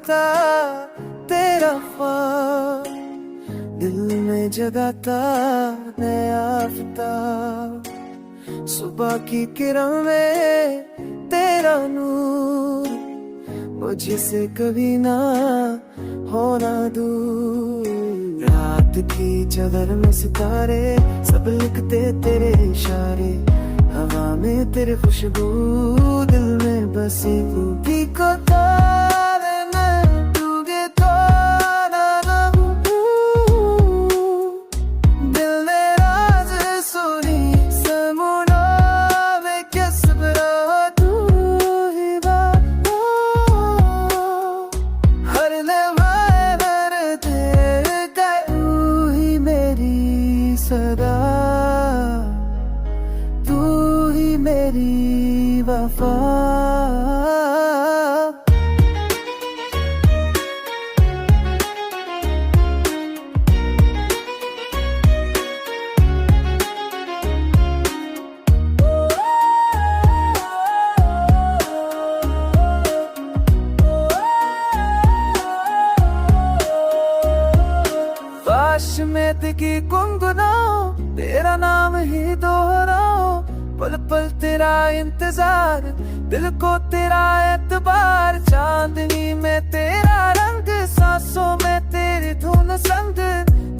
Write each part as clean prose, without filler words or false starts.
रहता तेरा ख्वाब, दिल में जगाता नया आफ्ताब। सुबह की किरण में तेरा नूर, मुझसे कभी ना होना दूर। रात की चादर में सितारे सब लिखते तेरे इशारे, हवा में तेरे खुशबू, दिल में बसी खूबी को तारे में डूबे तो ना रहूं। दिल ने राज सुनी समुना में किस तरह तू ही बात, हर लम्हे डरते गए तू ही मेरी सदा, तू ही मेरी वफा। काश में की गुनगुनाओ, तेरा नाम ही दोहराओ, पल पल तेरा इंतजार, दिल को तेरा एतबार। चांदनी में तेरा रंग, सांसों में तेरी धुन संग,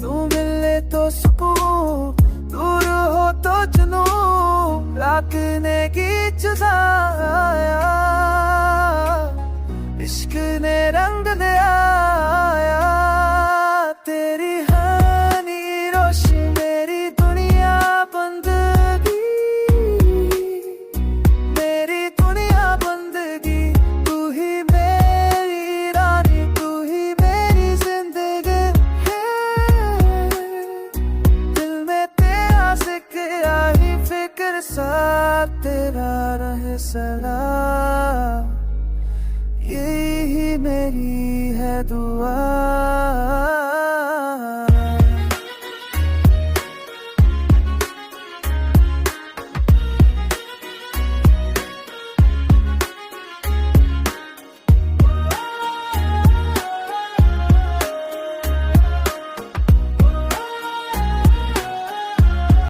तू मिले तो सुकून, दूर हो तो जुनून। राखने की जुदाया, इश्क ने रंग लिया, तेरी हानी रोशनी मेरी दुनिया बंदगी, मेरी दुनिया बंदगी। तू ही मेरी रानी, तू ही मेरी जिंदगी है। दिल में तेरा जिक्र आई फिक्र, सब तेरा रहे सदा, यही मेरी है दुआ।